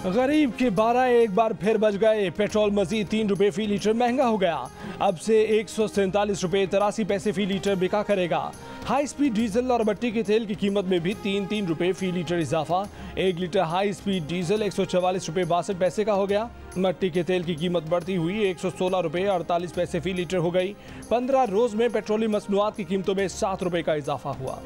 गरीब के 12 एक बार फिर बच गए। पेट्रोल मजीद 3 रुपए फी लीटर महंगा हो गया। अब से 147 रुपए 83 पैसे फी लीटर बिका करेगा। हाई स्पीड डीजल और भट्टी के तेल की कीमत में भी 3 रुपए फी लीटर इजाफा। 1 लीटर हाई स्पीड डीजल 144 रुपए 62 पैसे का हो गया। भट्टी के तेल की कीमत बढ़ती हुई 116 रुपए 48 पैसे फी लीटर हो गई। 15 रोज में पेट्रोलियम मसनूआत की कीमतों में 7 रुपए का इजाफा हुआ।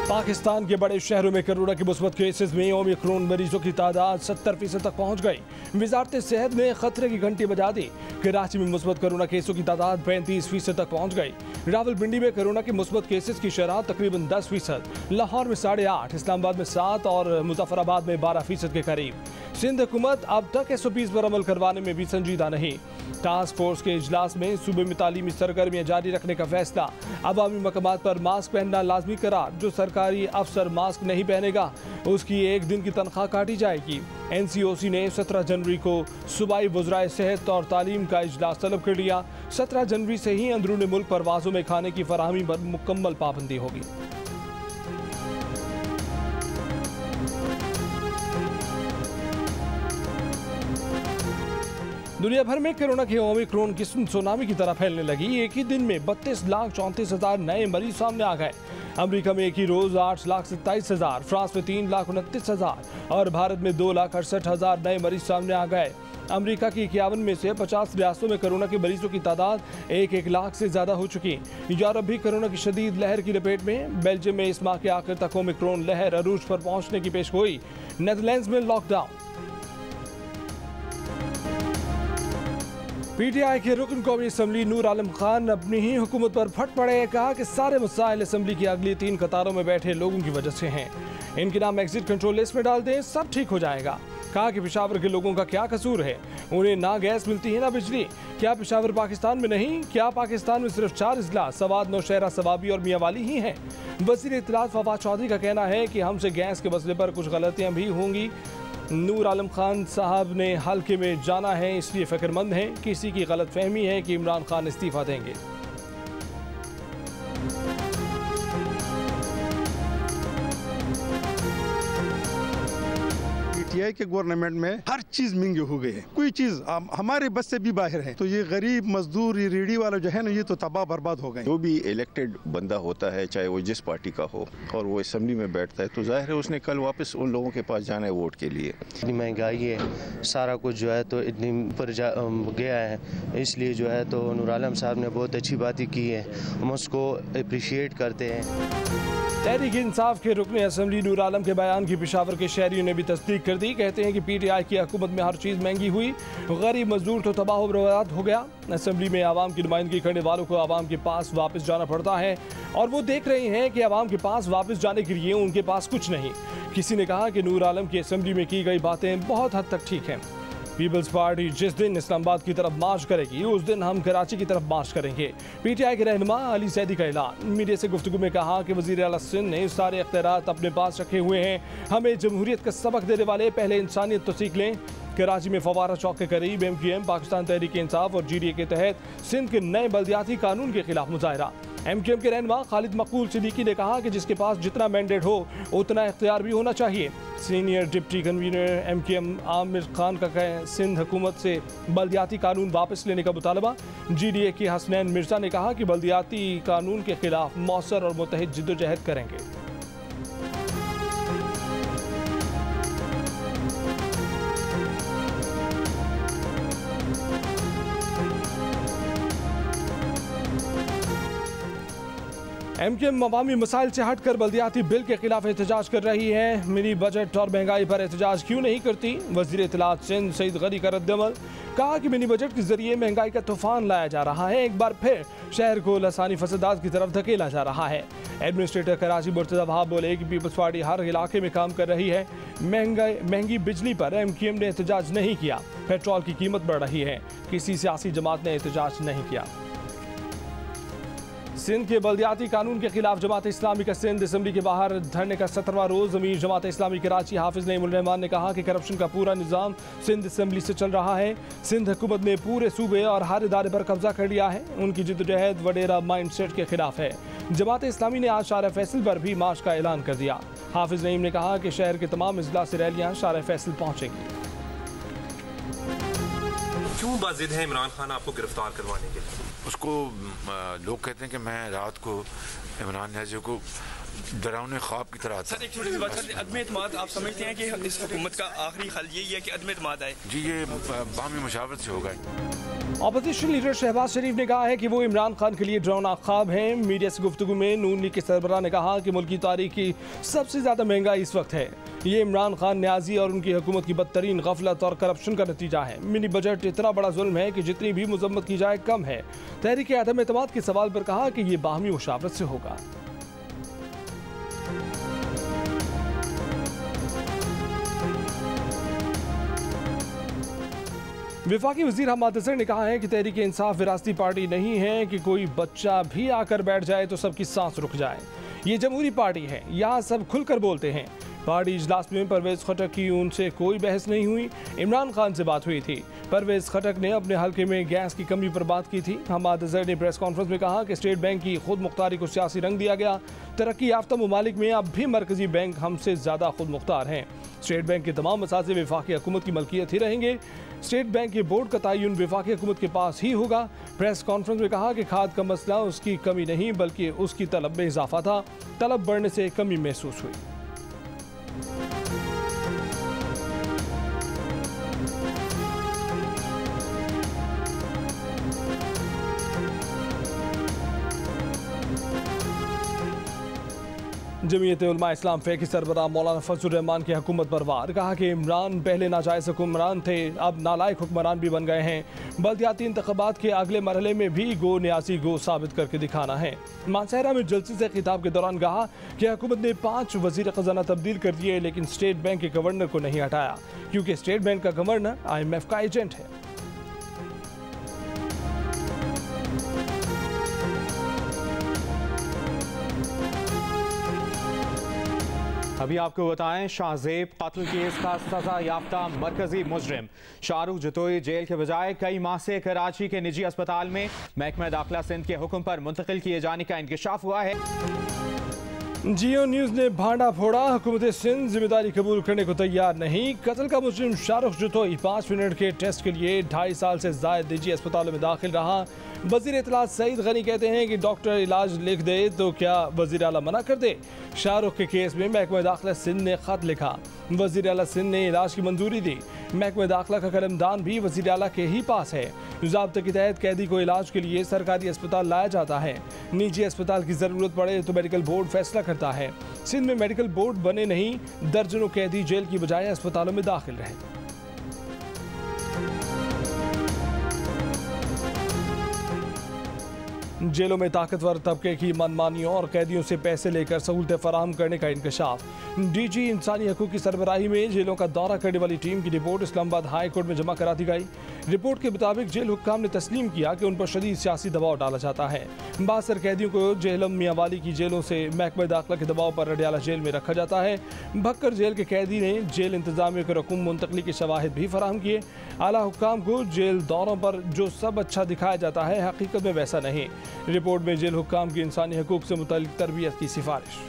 पाकिस्तान के बड़े शहरों में कोरोना के मुस्बत केसेस में ओमिक्रॉन मरीजों की तादाद 70% तक पहुंच गई। वजारत सेहत ने खतरे की घंटी बजा दी। कराची में मुस्बत कोरोना केसों की तादाद 35% तक पहुंच गई। रावलपिंडी में कोरोना के मुस्बत केसेस की शरह तकरीबन 10%, लाहौर में 8.5%, इस्लामाबाद में 7% और मुजफ्फराबाद में 12% के करीब। सिंध हुकूमत अब तक SOPs पर अमल करवाने में भी संजीदा नहीं। टास्क फोर्स के इजलास में सूबे में तालीमी सरगर्मियां जारी रखने का फैसला। अवामी मकामात पर मास्क पहनना लाजमी करार। जो सरकारी अफसर मास्क नहीं पहनेगा उसकी 1 दिन की तनख्वाह काटी जाएगी। NCOC ने 17 जनवरी को सूबाई वज़राए सेहत और तालीम का इजलास तलब कर लिया। 17 जनवरी से ही अंदरूनी मुल्क परवाज़ों में खाने की फराहमी पर मुकम्मल पाबंदी होगी। दुनिया भर में कोरोना की ओमिक्रॉन किस्म सुनामी की तरह फैलने लगी। एक ही दिन में 32,34,000 नए मरीज सामने आ गए। अमेरिका में एक ही रोज 8,27,000, फ्रांस में 3,29,000 और भारत में 2,68,000 नए मरीज सामने आ गए। अमेरिका की 51 में से 50 रियासतों में कोरोना के मरीजों की तादाद 1 लाख से ज्यादा हो चुकी। यूरोप भी कोरोना की शदीद लहर की लपेट में। बेल्जियम में इस माह के आखिर तक ओमिक्रॉन लहर अरूज पर पहुंचने की पेशगोई। नेदरलैंड्स में लॉकडाउन। PTI के रुकन कौमी असम्बली नूर आलम खान अपनी ही हुकूमत पर फट पड़े। कहा कि सारे मसाइल असम्बली की अगली 3 कतारों में बैठे लोगों की वजह से हैं। इनके नाम एग्जिट कंट्रोल लिस्ट में डाल दें, सब ठीक हो जाएगा। कहा कि पेशावर के लोगों का क्या कसूर है, उन्हें ना गैस मिलती है ना बिजली। क्या पेशावर पाकिस्तान में नहीं? क्या पाकिस्तान में सिर्फ 4 अजला सवाद, नौशहरा, सवाबी और मियांवाली ही हैं? वज़ीर इत्तलात फवाद चौधरी का कहना है कि हमसे गैस के मसले पर कुछ गलतियाँ भी होंगी। नूर आलम खान साहब ने हल्के में जाना है, इसलिए फिक्रमंद हैं। किसी की गलत फहमी है कि इमरान खान इस्तीफा देंगे। PTI के गवर्नमेंट में हर चीज महंगी हो गई है। कोई चीज हमारे बस से भी बाहर है। तो ये गरीब मजदूर, ये रेडी वाला जो है ना, ये तो तबाह बर्बाद हो गए। जो भी इलेक्टेड बंदा होता है, चाहे वो जिस पार्टी का हो, और वो असेंबली में बैठता है, तो जाहिर है उसने कल वापस उन लोगों के पास जाना है वोट के लिए। इतनी महंगाई है, सारा कुछ जो है तो इतनी ऊपर गया है, इसलिए जो है तो नूर आलम साहब ने बहुत अच्छी बातें की है, हम उसको अप्रिशिएट करते हैं। तहरीक इंसाफ के रुकन असम्बली नूर आलम के बयान की पेशावर के शहरियों ने भी तस्दीक कर दी। कहते हैं कि PTI की हुकूमत में हर चीज़ महंगी हुई, गरीब मजदूर तो तबाह बर्बाद हो गया। असम्बली में आवाम की नुमाइंदगी करने वालों को आवाम के पास वापस जाना पड़ता है और वो देख रहे हैं कि आवाम के पास वापस जाने के लिए उनके पास कुछ नहीं। किसी ने कहा कि नूर आलम की असम्बली में की गई बातें बहुत हद तक ठीक हैं। पीपल्स पार्टी जिस दिन इस्लामाबाद की तरफ मार्च करेगी उस दिन हम कराची की तरफ मार्च करेंगे। PTI के रहनुमा अली सैदी का ऐलान। मीडिया से गुफ्तगू में कहा कि वज़ीर आला सिंध ने सारे इख्तियारात अपने पास रखे हुए हैं। हमें जमहूरियत का सबक देने वाले पहले इंसानियत तो सीख लें। कराची में फवारा चौक के करीब MQM, पाकिस्तान तहरीक इंसाफ और GDA के तहत सिंध के नए बल्दियाती कानून के खिलाफ मुजाहरा। MQM के रहनुमा खालिद मकबूल सिद्दीकी ने कहा कि जिसके पास जितना मैंडेट हो उतना इख्तियार भी होना चाहिए। Senior deputy convener MQM Aamir Khan का सिंध हुकूमत से बल्दियाती कानून वापस लेने का मुतालबा। GDA की हसनैन मिर्जा ने कहा कि बल्दियाती कानून के खिलाफ मौसर और मुतहिद जिद्दोजहद करेंगे। MQM अवामी मसाइल से हटकर बल्दियाती बिल के खिलाफ एहतजाज कर रही है। मिनी बजट और महंगाई पर एहतजाज क्यों नहीं करती? वज़ीर इत्तलात सिंध सईद गनी का रद्दअमल। कहा कि मिनी बजट के जरिए महंगाई का तूफान लाया जा रहा है। एक बार फिर शहर को लसानी फसादात की तरफ धकेला जा रहा है। एडमिनिस्ट्रेटर कराची मुर्तज़ा वहाब बोले कि पीपल्स पार्टी हर इलाके में काम कर रही है। महंगी बिजली पर MQM ने एहतजाज नहीं किया। पेट्रोल की कीमत बढ़ रही है, किसी सियासी जमात ने एहतजाज नहीं किया। सिंध के बल्दियाती कानून के खिलाफ जमात इस्लामी का सिंध असम्बली के बाहर धरने का 17वां रोज। अमीर जमात इस्लामी कराची हाफिज नईमुल रहमान ने कहा कि करप्शन का पूरा निज़ाम सिंध असम्बली से चल रहा है। सिंध हुकूमत ने पूरे सूबे और हर इदारे पर कब्जा कर लिया है। उनकी जिद्दोजहद वडेरा माइंड सेट के खिलाफ है। जमात इस्लामी ने आज शारा फैसल पर भी मार्च का ऐलान कर दिया। हाफिज नईम ने कहा कि शहर के तमाम अजला से रैलियां शारा फैसल पहुंचेंगी। क्यों बाजिद है इमरान खान आपको गिरफ्तार करवाने के लिए? उसको लोग कहते हैं कि मैं रात को इमरान न्याजी को डरावने ख्वाब की तरह। सर एक छोटी सी बात, अदम एतमाद आप समझते हैं कि इस हुकूमत का आखिरी हल यही है कि अदम एतमाद आए? जी, ये बामी मुशावरत से होगा। ऑपोजिशन लीडर शहबाज शरीफ ने कहा है कि वो इमरान खान के लिए डरावना ख्वाब हैं। मीडिया से गुफ्तगू में नून लीग के सरबराह ने कहा कि मुल्क की तारीख की सबसे ज़्यादा महंगाई इस वक्त है। ये इमरान खान न्याजी और उनकी हुकूमत की बदतरीन गफलत और करप्शन का नतीजा है। मिनी बजट इतना बड़ा जुल्म है कि जितनी भी मजम्मत की जाए कम है। तहरीक अदम एतमाद के सवाल पर कहा कि ये बाहमी मुशावरत से होगा। विफाकी वज़ीर हमाद अज़हर ने कहा है कि तहरीक इंसाफ विरासती पार्टी नहीं है कि कोई बच्चा भी आकर बैठ जाए तो सबकी सांस रुक जाए। ये जमहूरी पार्टी है, यहाँ सब खुलकर बोलते हैं। पार्टी इजलास में परवेज़ खटक की उनसे कोई बहस नहीं हुई। इमरान खान से बात हुई थी। परवेज़ खटक ने अपने हल्के में गैस की कमी पर बात की थी। हमाद अज़हर ने प्रेस कॉन्फ्रेंस में कहा कि स्टेट बैंक की खुद मुख्तारी को सियासी रंग दिया गया। तरक्की याफ्ता ममालिक में अब भी मरकजी बैंक हमसे ज़्यादा खुद मुख्तार हैं। स्टेट बैंक के तमाम मसाजे विफाकी हुकूमत की मलकियत ही रहेंगे। स्टेट बैंक के बोर्ड का तयन विफाकी हुकूमत के पास ही होगा। प्रेस कॉन्फ्रेंस में कहा कि खाद का मसला उसकी कमी नहीं बल्कि उसकी तलब में इजाफा था। तलब बढ़ने से कमी महसूस हुई। जमीयत उलमा इस्लाम फे की सरबराह मौलाना फजलुर रहमान की हुकूमत पर वार। कहा कि इमरान पहले नाजायज़ हुक्मरान थे, अब नालायक हुक्मरान भी बन गए हैं। बल्दियाती इंतखाबात के अगले मरहले में भी गो न्यासी गो साबित करके दिखाना है। मानसहरा में जलसे से खिताब के दौरान कहा कि हुकूमत ने 5 वज़ीर ख़जाना तब्दील कर दिए, लेकिन स्टेट बैंक के गवर्नर को नहीं हटाया क्योंकि स्टेट बैंक का गवर्नर IMF का एजेंट है। अभी आपको बताएं, शाहजेब कत्ल केस का सजा याफ्ता मरकजी मुजरिम शाहरुख जतोई जेल के बजाय कई माह से कराची के निजी अस्पताल में महकमा दाखिला सिंध के हुक्म पर मुंतकिल किए जाने का इंकशाफ हुआ है। जियो न्यूज़ ने भांडा फोड़ा। हुकूमत सिंध जिम्मेदारी कबूल करने को तैयार नहीं। कत्ल का मुजरिम शाहरुख जतोई 5 मिनट के टेस्ट के लिए 2.5 साल से ज़ायद निजी अस्पतालों में दाखिल रहा। वज़ीर इत्तलात सईद गनी कहते हैं कि डॉक्टर इलाज लिख दे तो क्या वज़ीर आला मना कर दे। शाहरुख के केस में महकमा दाखिला सिंध ने ख़त लिखा। वज़ीर आला सिंध ने इलाज की मंजूरी दी। महकमा दाखिला का कलमदान भी वज़ीर आला के ही पास है। ज़ाब्ते के तहत कैदी को इलाज के लिए सरकारी अस्पताल लाया जाता है। निजी अस्पताल की ज़रूरत पड़े तो मेडिकल बोर्ड फैसला करता है। सिंध में मेडिकल बोर्ड बने नहीं, दर्जनों कैदी जेल की बजाय अस्पतालों में दाखिल रहे। जेलों में ताकतवर तबके की मनमानियों और कैदियों से पैसे लेकर सहूलतें फराहम करने का इंकशाफ। DG इंसानी हकूक़ की सरबराही में जेलों का दौरा करने वाली टीम की रिपोर्ट इस्लामाबाद हाई कोर्ट में जमा करा दी गई। रिपोर्ट के मुताबिक जेल हुक्काम ने तस्लीम किया कि उन पर शदीद सियासी दबाव डाला जाता है। बासर कैदियों को जेहलम मियांवाली की जेलों से महकमा दाखिला के दबाव पर रडियाला जेल में रखा जाता है। भक्कर जेल के कैदी ने जेल इंतजामिया के रकूम मुंतकली के शवाहिद भी फराहम किए। आला हुक्काम को जेल दौरों पर जो सब अच्छा दिखाया जाता है, हकीकत में वैसा नहीं। रिपोर्ट में जेल हुक्काम की इंसानी हकूक़ से मुताल्लिक़ तरबियत की सिफारिश।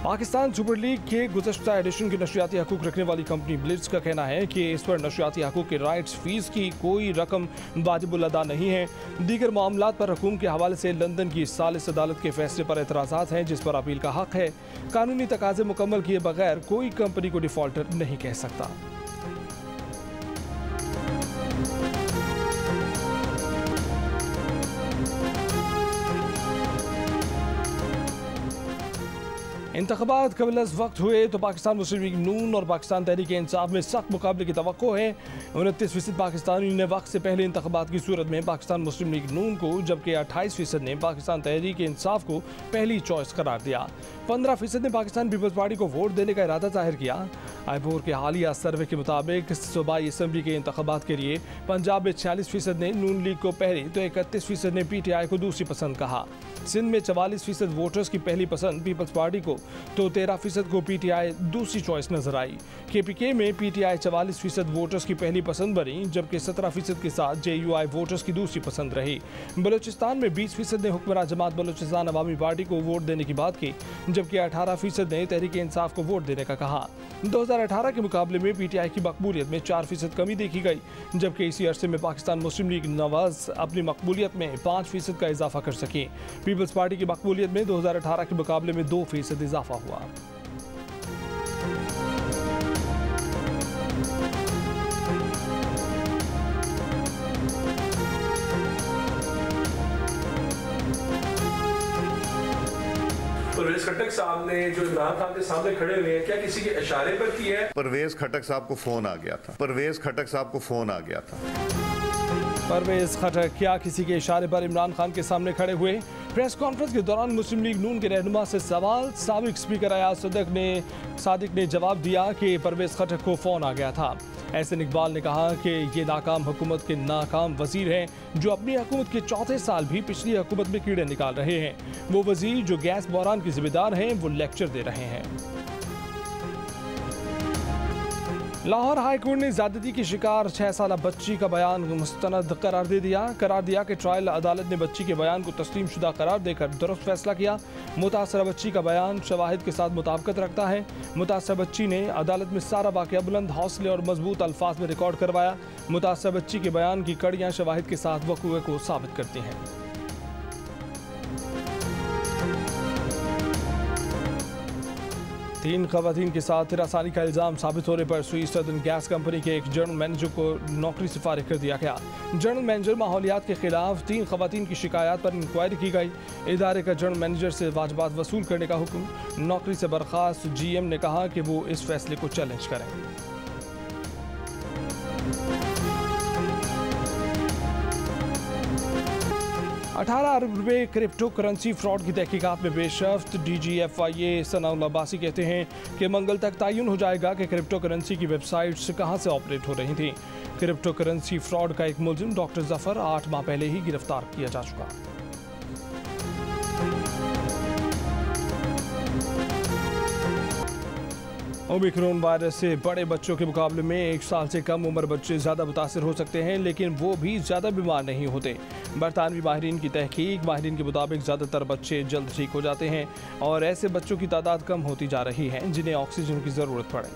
पाकिस्तान सुपर लीग के गुज़श्ता एडिशन की नशरियाती हकूक़ रखने वाली कंपनी ब्लिट्स का कहना है कि इस पर नशरियाती हकूक़ के राइट्स फीस की कोई रकम वाजिबुल अदा नहीं है। दीगर मामलात पर हुकूम के हवाले से लंदन की सालिस अदालत के फैसले पर एतराज़ात हैं, जिस पर अपील का हक है। कानूनी तकाज़े मुकम्मल किए बगैर कोई कंपनी को डिफ़ॉल्टर नहीं कह सकता। इंतख़ाबात कबल वक्त हुए तो पाकिस्तान मुस्लिम लीग नून और पाकिस्तान तहरीक इंसाफ में सख्त मुकाबले की तवक्को है। 29% पाकिस्तानियों ने वक्त से पहले इंतख़ाबात की सूरत में पाकिस्तान मुस्लिम लीग नून को, जबकि 28% ने पाकिस्तान तहरीक इंसाफ को पहली चॉइस करार दिया। 15% ने पाकिस्तान पीपल्स पार्टी को वोट देने का इरादा जाहिर किया। आईबोर के हालिया सर्वे के मुताबिक सूबाई असम्बली के इंतख़ाबात के लिए पंजाब में 46% ने नून लीग को पहली तो 31% ने PTI को दूसरी पसंद कहा। सिंध में 44% वोटर्स की पहली पसंद पीपल्स पार्टी को तो 13% को पीटीआई दूसरी चॉइस नजर आई। केपीके में पीटीआई 44% वोटर्स की पहली पसंद बनी, जबकि 17% के साथ जेयूआई वोटर्स की दूसरी पसंद रही। बलूचिस्तान में 20% ने हुक्मरान जमात बलूचिस्तान अवामी पार्टी को वोट देने की बात की, जबकि 18% ने तहरीक इंसाफ को वोट देने का कहा। 2018 के मुकाबले में पीटीआई की मकबूलियत में 4% कमी देखी गई, जबकि इसी अरसे में पाकिस्तान मुस्लिम लीग नवाज अपनी मकबूलियत में 5% का इजाफा कर सकी। पीपल्स पार्टी की मकबूलियत में 2018 के मुकाबले में 2% इजाफा हुआ। परवेज खट्टक साहब ने जो इमरान खान के सामने खड़े हुए हैं, क्या किसी के इशारे पर किया है? परवेज खट्टक साहब को फोन आ गया था। परवेज खट्टक साहब को फोन आ गया था। परवेज खट्टक क्या किसी के इशारे पर इमरान खान के सामने खड़े हुए? प्रेस कॉन्फ्रेंस के दौरान मुस्लिम लीग नून के रहनुमा से सवाल, साबिक स्पीकर अयाज सादिक ने जवाब दिया कि परवेज खट्टक को फोन आ गया था। एहसन इकबाल ने कहा कि ये नाकाम हुकूमत के नाकाम वजीर हैं जो अपनी हुकूमत के चौथे साल भी पिछली हुकूमत में कीड़े निकाल रहे हैं। वो वजीर जो गैस बहरान के जिम्मेदार हैं वो लेक्चर दे रहे हैं। लाहौर हाई कोर्ट ने ज्यादती की शिकार 6 साला बच्ची का बयान मुस्तनद करार दिया कि ट्रायल अदालत ने बच्ची के बयान को तस्लीम शुदा करार देकर दुरुस्त फैसला किया। मुतासरा बच्ची का बयान शवाहिद के साथ मुताबिकत रखता है। मुतासरा बच्ची ने अदालत में सारा वाक़या बुलंद हौसले और मजबूत अल्फाज में रिकॉर्ड करवाया। मुतासरा बच्ची के बयान की कड़ियाँ शवाहिद के साथ वक़ूअ को साबित करती हैं। तीन खवातीन के साथ हिरासानी का इल्ज़ाम साबित होने पर सुई सदन गैस कंपनी के एक जनरल मैनेजर को नौकरी से फारिग कर दिया गया। जनरल मैनेजर माहौलियात के खिलाफ 3 खवातीन की शिकायत पर इंक्वायरी की गई। इदारे का जनरल मैनेजर से वाजबात वसूल करने का हुक्म। नौकरी से बर्खास्त GM ने कहा कि वो इस फैसले को चैलेंज करेंगे। 18 अरब रुपए क्रिप्टो करेंसी फ्रॉड की तहकीकात में पेशरफ्त। DGFIA सनाउल्लाह अब्बासी कहते हैं कि मंगल तक तयन हो जाएगा कि क्रिप्टो करेंसी की वेबसाइट्स कहां से ऑपरेट हो रही थी। क्रिप्टो करेंसी फ्रॉड का एक मुलजिम डॉक्टर जफर 8 माह पहले ही गिरफ्तार किया जा चुका। ओमिक्रॉन वायरस से बड़े बच्चों के मुकाबले में 1 साल से कम उम्र बच्चे ज़्यादा मुतासर हो सकते हैं, लेकिन वो भी ज़्यादा बीमार नहीं होते। बरतानवी माहिरीन की तहकीक माहिरीन के मुताबिक ज़्यादातर बच्चे जल्द ठीक हो जाते हैं और ऐसे बच्चों की तादाद कम होती जा रही है जिन्हें ऑक्सीजन की ज़रूरत पड़े।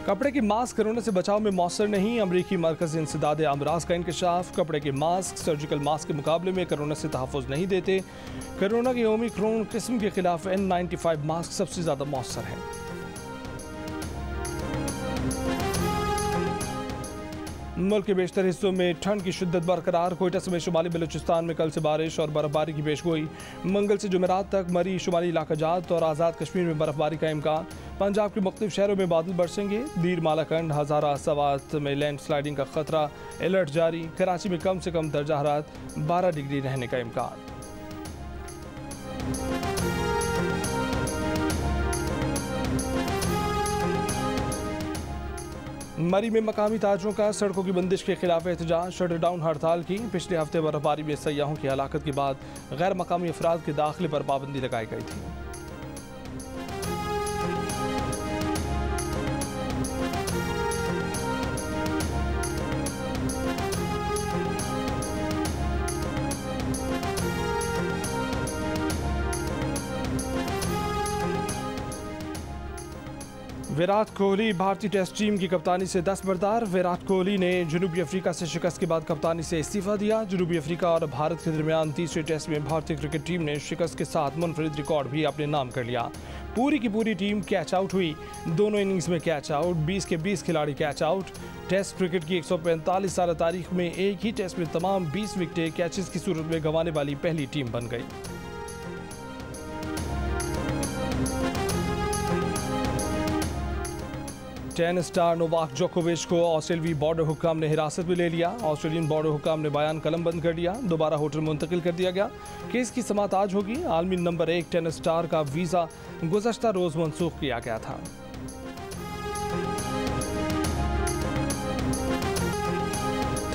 कपड़े के मास्क कोरोना से बचाव में मौसर नहीं। अमरीकी मरकज़ इंसदाद अमराज का इंकशाफ। कपड़े के मास्क सर्जिकल मास्क के मुकाबले में कोरोना से तहफ़्फ़ुज़ नहीं देते। कोरोना की ओमिक्रॉन किस्म के खिलाफ N95 मास्क सबसे ज़्यादा मौसर है। मुल्क के बेशतर हिस्सों में ठंड की शिद्दत बरकरार। कोयटा समेत शुमाली बलूचिस्तान में कल से बारिश और बर्फबारी की पेशगोई। मंगल से जुमेरात तक मरी शुमाली इलाका जात और आज़ाद कश्मीर में बर्फबारी का इम्कान। पंजाब के मुख्तलिफ शहरों में बादल बरसेंगे। दीर मालाकंड हज़ारा सवात में लैंड स्लाइडिंग का खतरा, अलर्ट जारी। कराची में कम से कम दर्जा हरारत 12 डिग्री रहने का इम्कान। मरी में मकामी ताजरों का सड़कों की बंदिश के खिलाफ एहतजाज। शटर डाउन हड़ताल की। पिछले हफ्ते बर्फबारी में सयाहों की हलाकत के बाद गैर मकामी अफराद के दाखिले पर पाबंदी लगाई गई थी। विराट कोहली भारतीय टेस्ट टीम की कप्तानी से दस्तबरदार। विराट कोहली ने जनूबी अफ्रीका से शिकस्त के बाद कप्तानी से इस्तीफा दिया। जनूबी अफ्रीका और भारत के दरमियान तीसरे टेस्ट में भारतीय क्रिकेट टीम ने शिकस्त के साथ मुनफरिद रिकॉर्ड भी अपने नाम कर लिया। पूरी की पूरी टीम कैच आउट हुई। दोनों इनिंग्स में कैच आउट। 20 के 20 खिलाड़ी कैच आउट। टेस्ट क्रिकेट की 145 साल तारीख में एक ही टेस्ट में तमाम 20 विकेटें कैचेस की सूरत में गंवाने वाली पहली टीम बन गई। टेनिस स्टार नोवाक जोकोविच को ऑस्ट्रेलियाई बॉर्डर हुक्काम ने हिरासत में ले लिया। ऑस्ट्रेलियन बॉर्डर हुक्काम ने बयान कलम बंद कर दिया। दोबारा होटल मुंतकिल कर दिया गया। केस की समाअत आज होगी। आलमी नंबर 1 टेनिस स्टार का वीज़ा गुज़श्ता रोज़ मनसूख किया गया था।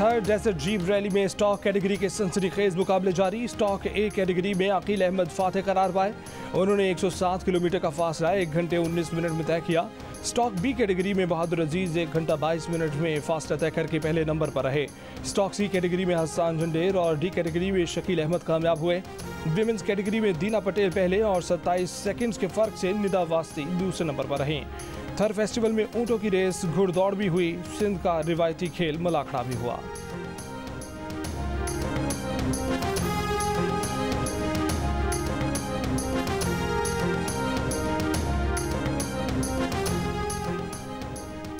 थर्ड डेजर्ट जीप रैली में स्टॉक कैटेगरी के सनसनीखेज मुकाबले जारी। स्टॉक ए कैटेगरी में अकील अहमद फातेह करार पाए। उन्होंने 107 किलोमीटर का फासला 1 घंटे 19 मिनट में तय किया। स्टॉक बी कैटेगरी में बहादुर अजीज 1 घंटा 22 मिनट में फासला तय करके पहले नंबर पर रहे। स्टॉक सी कैटेगरी में हसन झंडेर और डी कैटेगरी में शकील अहमद कामयाब हुए। विमेंस कैटेगरी में दीना पटेल पहले और 27 सेकंड्स के फर्क से निदा वास्ती दूसरे नंबर पर रहीं। थर फेस्टिवल में ऊंटों की रेस, घुड़दौड़ भी हुई। सिंध का रिवायती खेल मलाखड़ा भी हुआ।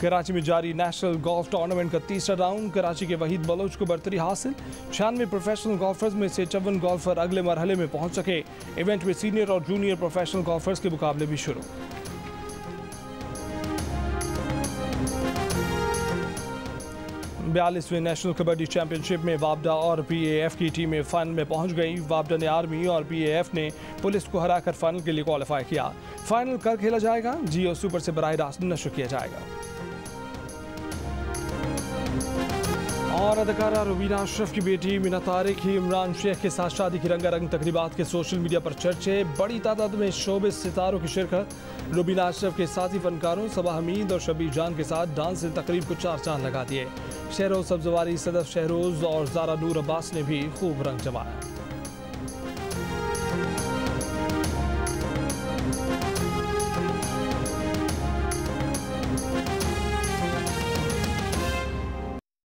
कराची में जारी नेशनल गोल्फ टूर्नामेंट का तीसरा राउंड। कराची के वहीद बलोच को बर्तरी हासिल। 96 प्रोफेशनल गोल्फर्स में से 54 गोल्फर अगले मरहले में पहुंच सके। इवेंट में सीनियर और जूनियर प्रोफेशनल गोल्फर्स के मुकाबले भी शुरू। 42वें नेशनल कबड्डी चैंपियनशिप में वापडा और PAF की टीमें फाइनल में पहुंच गई। वापडा ने आर्मी और PAF ने पुलिस को हराकर फाइनल के लिए क्वालिफाई किया। फाइनल कल खेला जाएगा। जियो सुपर से बराह रास्त नशर किया जाएगा। और अदाकारा रुबीना अशरफ की बेटी मीना तारिक ही इमरान शेख के साथ शादी की रंगारंग तकरीबात के सोशल मीडिया पर चर्चे। बड़ी तादाद में शोबिस सितारों की शिरकत। रुबीना अशरफ के साथी फनकारों सबा हमीद और शबीर जान के साथ डांस से तकरीब को 4 चांद लगा दिए। शहरोज सब्जवारी, सदफ शहरोज और जारा नूर अब्बास ने भी खूब रंग जमाया।